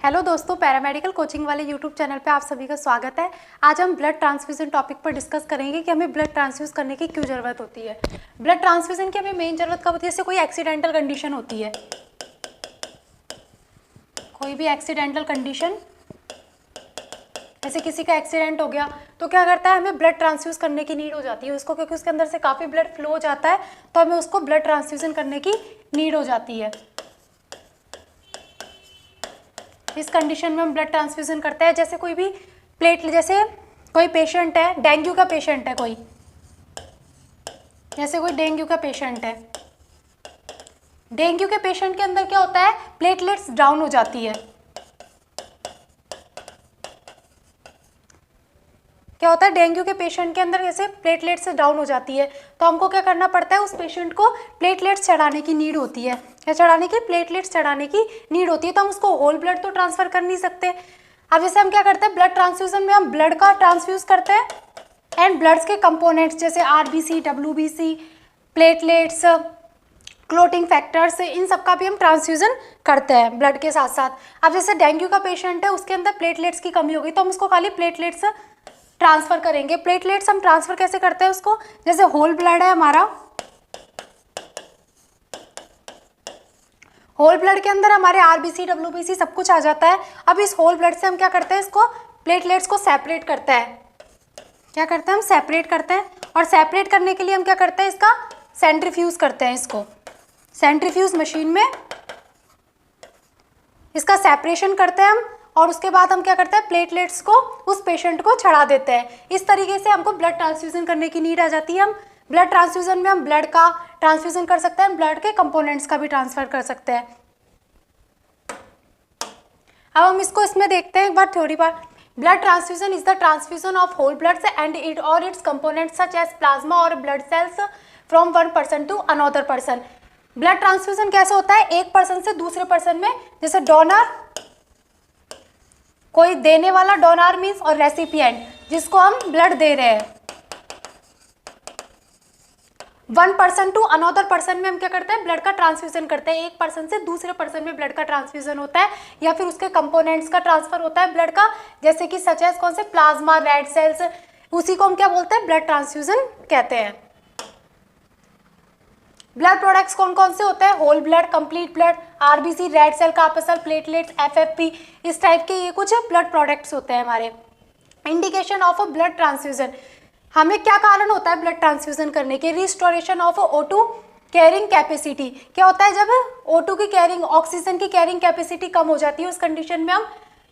Hello दोस्तों, paramedical coaching वाले YouTube channel पे आप सभी का स्वागत है। आज हम ब्लड ट्रांसफ्यूजन टॉपिक पर डिस्कस करेंगे कि हमें ब्लड ट्रांसफ्यूज करने की क्यों ज़रूरत होती है। ब्लड ट्रांसफ्यूजन की हमें मेन ज़रूरत कब होती है? जैसे कोई एक्सीडेंटल कंडीशन होती है, कोई भी एक्सीडेंटल कंडीशन, जैसे किसी का एक्सीडेंट हो गया तो क्या करता है, हमें ब्लड ट्रांसफ्यूज करने की नीड हो जाती है उसको, क्योंकि उसके अंदर से काफ़ी ब्लड फ्लो हो जाता है, तो हमें उसको ब्लड ट्रांसफ्यूजन करने की नीड हो जाती है। इस कंडीशन में हम ब्लड ट्रांसफ्यूजन करते हैं। जैसे कोई भी जैसे कोई पेशेंट है, डेंगू का पेशेंट है कोई, जैसे कोई डेंगू का पेशेंट है, डेंगू के पेशेंट के अंदर क्या होता है, प्लेटलेट्स डाउन हो जाती है। क्या होता है, डेंगू के पेशेंट के अंदर जैसे प्लेटलेट्स डाउन हो जाती है, तो हमको क्या करना पड़ता है, उस पेशेंट को प्लेटलेट्स चढ़ाने की नीड होती है। क्या चढ़ाने की? प्लेटलेट्स चढ़ाने की नीड होती है। तो हम उसको होल ब्लड तो ट्रांसफर कर नहीं सकते। अब जैसे हम क्या करते हैं, ब्लड ट्रांसफ्यूजन में हम ब्लड का ट्रांसफ्यूज करते हैं एंड ब्लड्स के कंपोनेंट्स जैसे RBC, WBC, platelets, clotting factors, इन सब का भी हम ट्रांसफ्यूजन करते हैं ब्लड के साथ साथ। अब जैसे डेंगू का पेशेंट है, उसके अंदर प्लेटलेट्स की कमी होगी, तो हम उसको खाली प्लेटलेट्स ट्रांसफर करेंगे। प्लेटलेट्स हम ट्रांसफर कैसे करते हैं उसको, जैसे होल ब्लड है हमारा, होल ब्लड के अंदर हमारे RBC, WBC सब कुछ आ जाता है। अब इस होल ब्लड से हम क्या करते हैं, इसको प्लेटलेट्स को सेपरेट करते हैं। क्या करते हैं हम? सेपरेट करते हैं। और सेपरेट करने के लिए हम क्या करते हैं, इसका सेंट्रीफ्यूज करते हैं। इसको सेंट्रीफ्यूज मशीन में इसका सेपरेशन करते हैं हम, और उसके बाद हम क्या करते हैं, प्लेटलेट्स को उस पेशेंट को चढ़ा देते हैं। इस तरीके से हमको ब्लड ट्रांसफ्यूजन करने की नीड आ जाती है। हम ब्लड ट्रांसफ्यूजन में हम ब्लड का ट्रांसफ्यूजन कर सकते हैं, ब्लड के कंपोनेंट्स का भी ट्रांसफर कर सकते हैं। अब हम इसको इसमें देखते हैं एक बार थ्योरी बार। Blood transfusion is the transfusion of whole bloods and it और its components such as plasma और blood cells from one person to another person. Blood transfusion कैसे होता है? एक पर्सन से दूसरे पर्सन में, जैसे डोनर, कोई देने वाला, डोनर मीन्स, और रेसिपिएंट जिसको हम ब्लड दे रहे हैं। One person to another person में हम क्या करते हैं, ब्लड का ट्रांसफ्यूजन करते हैं। एक पर्सन से दूसरे पर्सन में ब्लड का ट्रांसफ्यूजन होता है, या फिर उसके कंपोनेंट्स का ट्रांसफर होता है ब्लड का, जैसे कि सच एज कौन से, प्लाज्मा, रेड सेल्स, उसी को हम क्या बोलते हैं, ब्लड ट्रांसफ्यूजन कहते हैं। ब्लड प्रोडक्ट्स कौन कौन से होते हैं? Whole blood, complete blood, RBC, red cell corpuscle, platelets, FFP, इस टाइप के ये कुछ ब्लड प्रोडक्ट्स होते हैं हमारे। Indication of a blood transfusion, हमें क्या कारण होता है ब्लड ट्रांसफ्यूजन करने के? Restoration of O2 carrying capacity. क्या होता है, जब O2 की कैरिंग, ऑक्सीजन की कैरिंग कैपेसिटी कम हो जाती है, उस कंडीशन में हम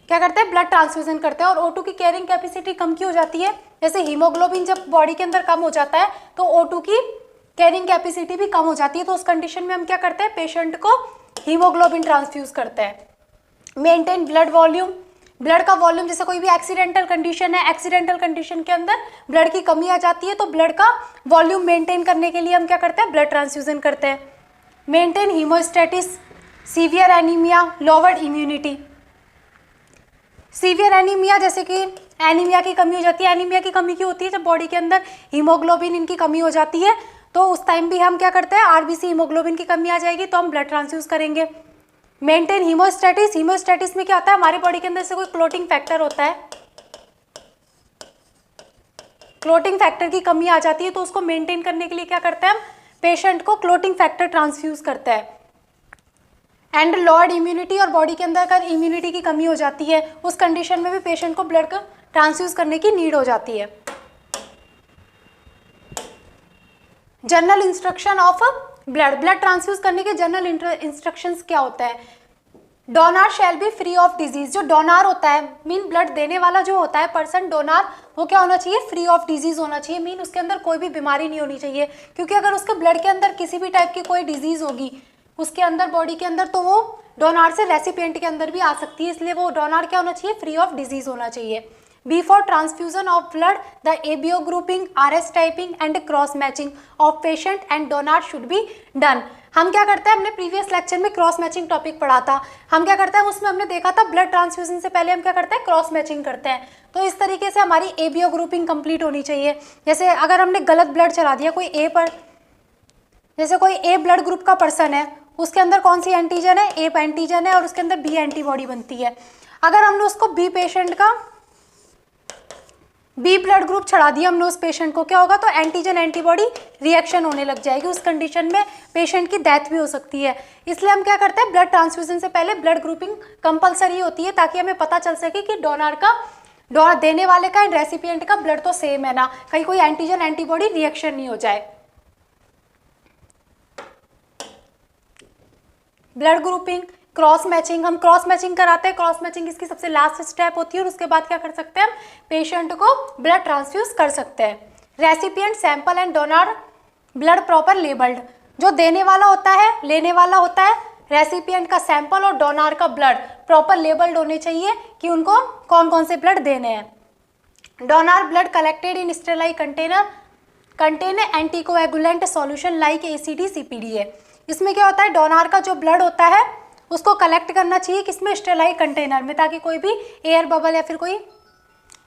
क्या करते हैं, ब्लड ट्रांसफ्यूजन करते हैं। और O2 की कैरिंग कैपेसिटी कम क्यों हो जाती है? जैसे हीमोग्लोबिन जब बॉडी के अंदर कम हो जाता है तो O2 की कैरिंग कैपेसिटी भी कम हो जाती है, तो उस कंडीशन में हम क्या करते हैं, पेशेंट को हीमोग्लोबिन ट्रांसफ्यूज करते हैं। मेंटेन ब्लड वॉल्यूम, ब्लड का वॉल्यूम, जैसे कोई भी एक्सीडेंटल कंडीशन है, एक्सीडेंटल कंडीशन के अंदर ब्लड की कमी आ जाती है, तो ब्लड का वॉल्यूम मेंटेन करने के लिए हम क्या करते हैं, ब्लड ट्रांसफ्यूजन करते हैं। Maintain homeostasis, severe anaemia, lowered immunity. Severe anaemia, जैसे कि एनीमिया की कमी हो जाती है। एनीमिया की कमी क्यों होती है? जब बॉडी के अंदर हीमोग्लोबिन इनकी कमी हो जाती है, तो उस टाइम भी हम क्या करते हैं, RBC, हीमोग्लोबिन की कमी आ जाएगी तो हम ब्लड ट्रांसफ्यूज करेंगे। मेंटेन हीमोस्टेटिस, हीमोस्टेटिस में क्या होता है, हमारी बॉडी के अंदर से कोई क्लोटिंग फैक्टर होता है, क्लोटिंग फैक्टर की कमी आ जाती है, तो उसको मेंटेन करने के लिए क्या करते हैं हम, पेशेंट को क्लोटिंग फैक्टर ट्रांसफ्यूज करते हैं। एंड लोअर्ड इम्यूनिटी, और बॉडी के अंदर अगर इम्यूनिटी की कमी हो जाती है, उस कंडीशन में भी पेशेंट को ब्लड का ट्रांसफ्यूज करने की नीड हो जाती है। General instruction of blood, blood transfuse करने के जनरल इंस्ट्रक्शंस क्या होता है? Donor shall be free of disease. जो डोनर होता है, मीन ब्लड देने वाला जो होता है पर्सन, डोनर, वो क्या होना चाहिए, फ्री ऑफ डिजीज होना चाहिए। मीन उसके अंदर कोई भी बीमारी नहीं होनी चाहिए, क्योंकि अगर उसके ब्लड के अंदर किसी भी टाइप की कोई डिजीज होगी उसके अंदर, बॉडी के अंदर, तो वो डोनर से रेसिपिएंट के अंदर भी आ सकती है। इसलिए वो डोनर क्या होना चाहिए, फ्री ऑफ डिजीज होना चाहिए। Before transfusion of blood, the ABO grouping, RS typing and cross matching of patient and donor should be done. हम क्या करते हैं, हमने प्रीवियस लेक्चर में क्रॉस मैचिंग टॉपिक पढ़ा था। हम क्या करते हैं, उसमें हमने देखा था ब्लड ट्रांसफ्यूजन से पहले हम क्या करते हैं, क्रॉस मैचिंग करते हैं। तो इस तरीके से हमारी ABO ग्रुपिंग कंप्लीट होनी चाहिए। जैसे अगर हमने गलत ब्लड चला दिया कोई A पर, जैसे कोई A ब्लड ग्रुप का पर्सन है, उसके अंदर कौन सी एंटीजन है, ए एंटीजन है और उसके अंदर बी एंटीबॉडी बनती है। अगर हमने उसको बी पेशेंट का बी ब्लड ग्रुप चढ़ा दिया हमने उस पेशेंट को, क्या होगा, तो एंटीजन एंटीबॉडी रिएक्शन होने लग जाएगी। उस कंडीशन में पेशेंट की डेथ भी हो सकती है। इसलिए हम क्या करते हैं, ब्लड ट्रांसफ्यूजन से पहले ब्लड ग्रुपिंग कंपलसरी होती है, ताकि हमें पता चल सके कि डोनर देने वाले का एंड रेसिपिएंट का ब्लड तो सेम है ना, कहीं कोई एंटीजन एंटीबॉडी रिएक्शन नहीं हो जाए। ब्लड ग्रुपिंग, क्रॉस मैचिंग, हम क्रॉस मैचिंग कराते हैं। क्रॉस मैचिंग इसकी सबसे लास्ट स्टेप होती है और उसके बाद क्या कर सकते हैं, हम पेशेंट को ब्लड ट्रांसफ्यूज कर सकते हैं। Recipient, sample and donor blood proper labelled, जो देने वाला होता है, लेने वाला होता है, रेसिपिएंट का सैंपल और डोनर का ब्लड प्रॉपर लेबल्ड होने चाहिए कि उनको कौन कौन से ब्लड देने हैं। Donor blood collected in sterile container contain anticoagulant solution like ACD CPDA. इसमें क्या होता है, डोनर का जो ब्लड होता है उसको कलेक्ट करना चाहिए किसमें, स्टेराइल कंटेनर में, ताकि कोई भी एयर बबल या फिर कोई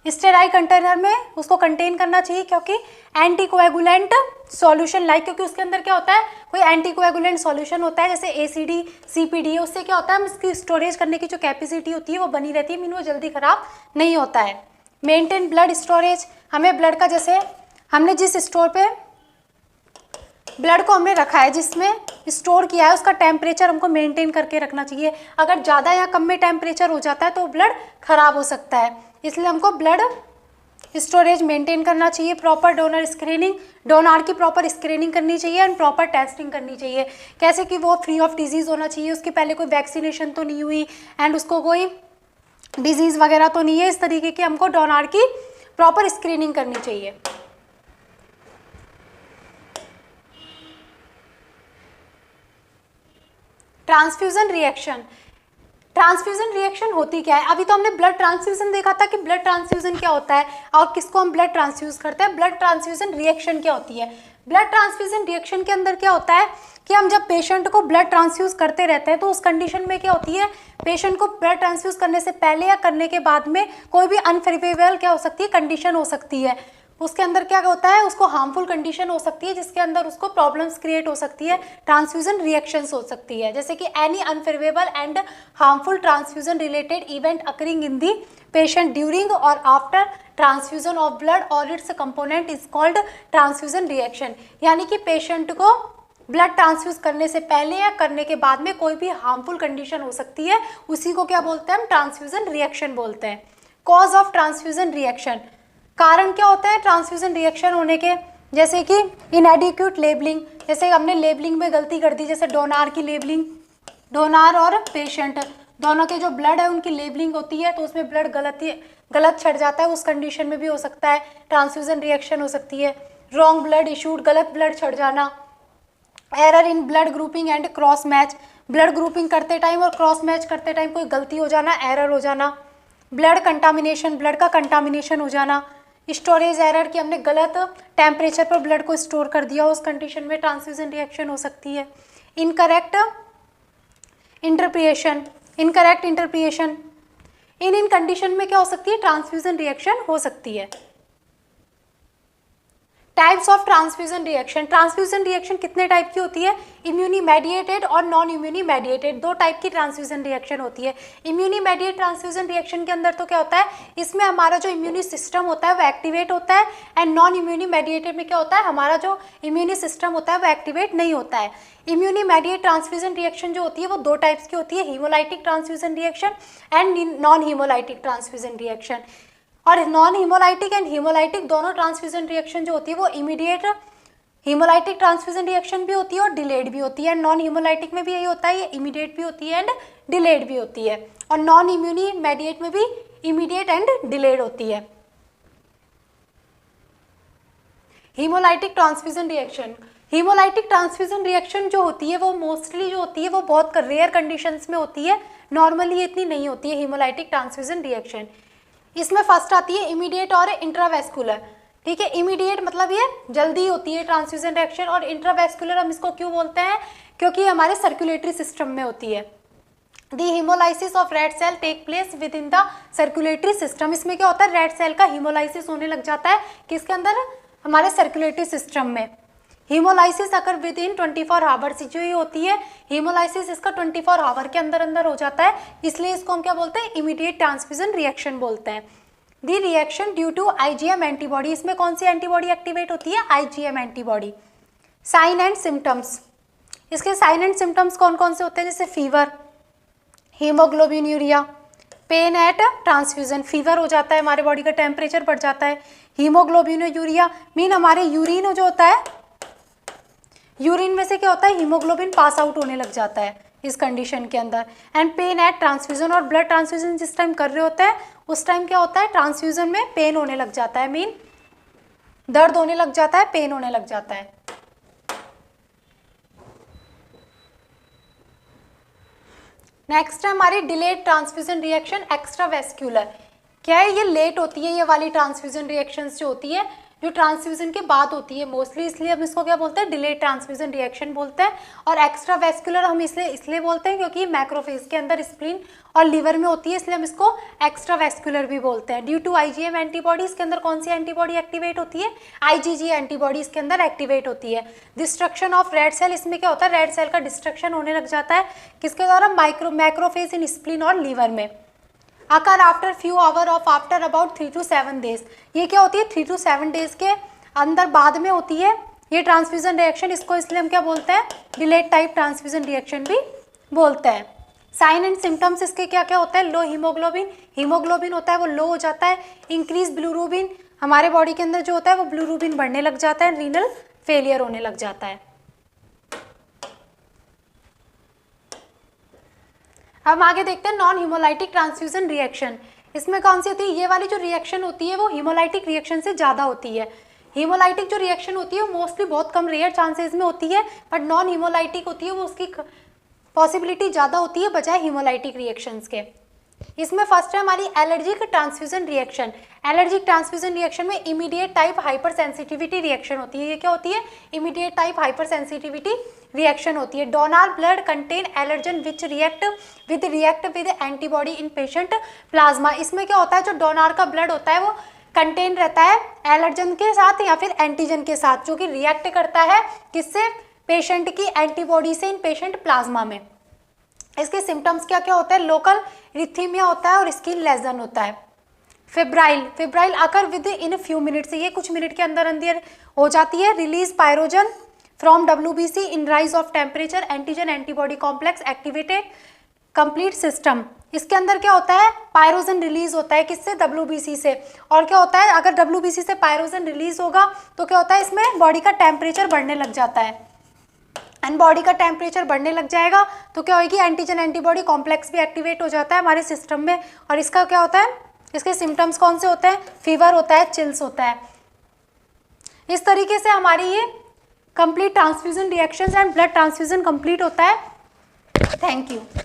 स्टेराइल कंटेनर में उसको कंटेन करना चाहिए, क्योंकि एंटीकोएगुलेंट सॉल्यूशन लाइक, क्योंकि उसके अंदर क्या होता है, कोई एंटीकोएगुलेंट सॉल्यूशन होता है जैसे एसीडी सीपीडी, उससे क्या होता है, इसकी स्टोरेज करने की जो कैपेसिटी होती है वो बनी रहती है, मीन वो जल्दी खराब नहीं होता है। मेंटेन ब्लड स्टोरेज, हमें ब्लड का, जैसे हमने जिस स्टोर पे ब्लड को हमने रखा है, जिसमें स्टोर किया है, उसका टेम्परेचर हमको मेंटेन करके रखना चाहिए। अगर ज़्यादा या कम में टेम्परेचर हो जाता है तो ब्लड खराब हो सकता है, इसलिए हमको ब्लड स्टोरेज मेंटेन करना चाहिए। प्रॉपर डोनर स्क्रीनिंग, डोनर की प्रॉपर स्क्रीनिंग करनी चाहिए एंड प्रॉपर टेस्टिंग करनी चाहिए, कैसे कि वो फ्री ऑफ डिजीज़ होना चाहिए, उसकी पहले कोई वैक्सीनेशन तो नहीं हुई एंड उसको कोई डिजीज़ वगैरह तो नहीं है। इस तरीके की हमको डोनर की प्रॉपर स्क्रीनिंग करनी चाहिए। ट्रांसफ्यूजन रिएक्शन, ट्रांसफ्यूजन रिएक्शन होती क्या है, अभी तो हमने ब्लड ट्रांसफ्यूजन देखा था कि ब्लड ट्रांसफ्यूजन क्या होता है और किसको हम ब्लड ट्रांसफ्यूज करते हैं। ब्लड ट्रांसफ्यूजन रिएक्शन क्या होती है, ब्लड ट्रांसफ्यूजन रिएक्शन के अंदर क्या होता है कि हम जब पेशेंट को ब्लड ट्रांसफ्यूज करते रहते हैं तो उस कंडीशन में क्या होती है, पेशेंट को ब्लड ट्रांसफ्यूज करने से पहले या करने के बाद में कोई भी अनफेवरेबल क्या हो सकती है, कंडीशन हो सकती है। उसके अंदर क्या होता है, उसको हार्मफुल कंडीशन हो सकती है जिसके अंदर उसको प्रॉब्लम्स क्रिएट हो सकती है, ट्रांसफ्यूजन रिएक्शंस हो सकती है, जैसे कि any unfavourable and harmful transfusion related event occurring in the patient during और आफ्टर ट्रांसफ्यूजन ऑफ ब्लड और it's component is called transfusion reaction. यानी कि पेशेंट को ब्लड ट्रांसफ्यूज करने से पहले या करने के बाद में कोई भी हार्मफुल कंडीशन हो सकती है, उसी को क्या बोलते हैं, हम ट्रांसफ्यूजन रिएक्शन बोलते हैं। कॉज ऑफ ट्रांसफ्यूजन रिएक्शन, कारण क्या होता है ट्रांसफ्यूजन रिएक्शन होने के, जैसे कि इनएडिक्यूट लेबलिंग, जैसे हमने लेबलिंग में गलती कर दी, जैसे डोनर की लेबलिंग, डोनर और पेशेंट दोनों के जो ब्लड है उनकी लेबलिंग होती है तो उसमें ब्लड गलत छट जाता है, उस कंडीशन में भी हो सकता है ट्रांसफ्यूजन रिएक्शन हो सकती है। रॉन्ग ब्लड इशूड, गलत ब्लड छट जाना। Error in blood grouping and cross match, blood grouping करते टाइम और क्रॉस मैच करते टाइम कोई गलती हो जाना, एरर हो जाना। ब्लड कंटामिनेशन, ब्लड का कंटामिनेशन हो जाना। स्टोरेज एरर, कि हमने गलत टेम्परेचर पर ब्लड को स्टोर कर दिया, उस कंडीशन में ट्रांसफ्यूजन रिएक्शन हो सकती है। इनकरेक्ट इंटरप्रिएशन, इनकरेक्ट इंटरप्रिएशन, इन कंडीशन में क्या हो सकती है, ट्रांसफ्यूजन रिएक्शन हो सकती है। Types of transfusion reaction, transfusion reaction कितने टाइप की होती है, इम्यूनी मेडिएटेड और नॉन इम्यूनी मेडिएटेड, दो टाइप की ट्रांसफ्यूजन रिएक्शन होती है। इम्यूनी मेडिएट ट्रांसफ्यूजन रिएक्शन के अंदर तो क्या होता है, इसमें हमारा जो इम्यूनी सिस्टम होता है वो एक्टिवेट होता है, एंड नॉन इम्यूनी मेडिएटेड में क्या होता है, हमारा जो इम्यूनी सिस्टम होता है वो एक्टिवेट नहीं होता है। इम्यूनी मेडिएट ट्रांसफ्यूजन रिएक्शन जो होती है वो दो टाइप्स की होती है, haemolytic transfusion reaction and non haemolytic transfusion reaction. और नॉन हीमोलाइटिक एंड हीमोलाइटिक दोनों ट्रांसफ्यूजन रिएक्शन जो होती है वो इमीडिएट हीमोलाइटिक ट्रांसफ्यूजन रिएक्शन भी होती है और डिलेड भी होती है। नॉन हीमोलाइटिक में भी यही होता है, ये इमीडिएट भी होती है एंड डिलेड भी होती है, और नॉन इम्यूनी मेडिएट में भी इमीडिएट एंड डिलेड होती है। Haemolytic transfusion reaction, haemolytic transfusion reaction जो होती है वो मोस्टली जो होती है वो बहुत रेयर कंडीशंस में होती है, नॉर्मली इतनी नहीं होती है हीमोलाइटिक ट्रांसफ्यूजन रिएक्शन। इसमें फर्स्ट आती है इमीडिएट और इंट्रावेस्कुलर, ठीक है। इमीडिएट मतलब ये जल्दी होती है ट्रांसफ्यूजन रिएक्शन, और इंट्रावेस्कुलर हम इसको क्यों बोलते हैं, क्योंकि हमारे सर्कुलेटरी सिस्टम में होती है। The haemolysis of red cell take place within the circulatory system, इसमें क्या होता है, रेड सेल का हीमोलाइसिस होने लग जाता है किसके अंदर, हमारे सर्कुलेटरी सिस्टम में। हीमोलाइसिस अगर विद इन 24 आवर्स, जो ये होती है हीमोलाइसिस इसका 24 आवर के अंदर अंदर हो जाता है, इसलिए इसको हम क्या बोलते हैं, इमीडिएट ट्रांसफ्यूजन रिएक्शन बोलते हैं। The reaction due to IgM antibody, इसमें कौन सी एंटीबॉडी एक्टिवेट होती है, IgM antibody. Sign and symptoms, इसके साइन एंड सिम्टम्स कौन कौन से होते हैं, जैसे fever, haemoglobinuria, pain at transfusion, fever हो जाता है, हमारे बॉडी का टेम्परेचर बढ़ जाता है, हीमोग्लोबिनूरिया मीन हमारे यूरिन जो होता है, यूरिन में से क्या होता है, हीमोग्लोबिन पास आउट होने लग जाता है इस कंडीशन के अंदर। एंड पेन एट ट्रांसफ्यूजन, और ब्लड ट्रांसफ्यूजन जिस टाइम कर रहे होते हैं उस टाइम क्या होता है, ट्रांसफ्यूजन में पेन होने लग जाता है, मीन दर्द होने लग जाता है, पेन होने लग जाता है। नेक्स्ट है हमारी डिलेड ट्रांसफ्यूजन रिएक्शन एक्स्ट्रावेस्क्यूलर। क्या है, ये लेट होती है ये वाली ट्रांसफ्यूजन रिएक्शंस जो होती है, जो ट्रांसफ्यूजन के बाद होती है मोस्टली, इसलिए हम इसको क्या बोलते हैं, डिलेड ट्रांसफ्यूजन रिएक्शन बोलते हैं। और एक्स्ट्रावेस्क्यूलर हम इसलिए बोलते हैं क्योंकि मैक्रोफेज के अंदर स्प्लीन और लीवर में होती है, इसलिए हम इसको एक्स्ट्रावेस्क्यूलर भी बोलते हैं। ड्यू टू IgM एंटीबॉडी, इसके अंदर कौन सी एंटीबॉडी एक्टिवेट होती है, IgG एंटीबॉडी इसके अंदर एक्टिवेट होती है। डिस्ट्रक्शन ऑफ रेड सेल, इसमें क्या होता है, रेड सेल का डिस्ट्रक्शन होने लग जाता है, किसके द्वारा, मैक्रोफेज इन स्प्लीन और लीवर में। Occur after few hour of after about 3 to 7 days, ये क्या होती है, 3 to 7 डेज के अंदर बाद में होती है ये ट्रांसफ्यूजन रिएक्शन, इसको इसलिए हम क्या बोलते हैं, डिलेड टाइप ट्रांसफ्यूजन रिएक्शन भी बोलते हैं। साइन एंड सिम्टम्स इसके क्या क्या होता है, लो हीमोग्लोबिन, हीमोग्लोबिन होता है वो लो हो जाता है, इंक्रीज बिलिरुबिन, हमारे बॉडी के अंदर जो होता है वो बिलिरुबिन बढ़ने लग जाता है, रीनल फेलियर होने लग जाता है। हम आगे देखते हैं नॉन हीमोलाइटिक ट्रांसफ्यूजन रिएक्शन। इसमें कौन सी होती है, ये वाली जो रिएक्शन होती है वो हीमोलाइटिक रिएक्शन से ज़्यादा होती है। हीमोलाइटिक जो रिएक्शन होती है वो मोस्टली बहुत कम रेयर चांसेस में होती है, बट नॉन हीमोलाइटिक होती है वो उसकी पॉसिबिलिटी ज़्यादा होती है बजाय हीमोलाइटिक रिएक्शंस के। इसमें फर्स्ट है हमारी allergic transfusion reaction. Allergic transfusion reaction में immediate type hyper sensitivity reaction होती है। ये क्या होती है, immediate type hyper sensitivity reaction होती है। Donor blood contain allergen which react with antibody in patient plasma. इसमें क्या होता है, जो डोनार का ब्लड होता है वो कंटेन रहता है एलर्जन के साथ या फिर एंटीजन के साथ, जो कि रिएक्ट करता है किससे, पेशेंट की एंटीबॉडी से इन पेशेंट प्लाज्मा में। इसके सिम्टम्स क्या क्या होता है, लोकल रिथीमिया होता है और स्किन लेजन होता है। Febrile occur with in few minutes, ये कुछ मिनट के अंदर अंदर हो जाती है। Release pyrogen from WBC in rise of temperature, antigen antibody complex activated complete system. इसके अंदर क्या होता है, पायरोजन रिलीज होता है किससे, WBC से। और क्या होता है, अगर WBC से पायरोजन रिलीज होगा तो क्या होता है, इसमें बॉडी का टेम्परेचर बढ़ने लग जाता है। एंड बॉडी का टेम्परेचर बढ़ने लग जाएगा तो क्या होगी, एंटीजन एंटीबॉडी कॉम्प्लेक्स भी एक्टिवेट हो जाता है हमारे सिस्टम में। और इसका क्या होता है, इसके सिम्टम्स कौन से होते हैं, फीवर होता है, चिल्स होता है। इस तरीके से हमारी ये complete transfusion reactions and blood transfusion complete होता है। Thank you.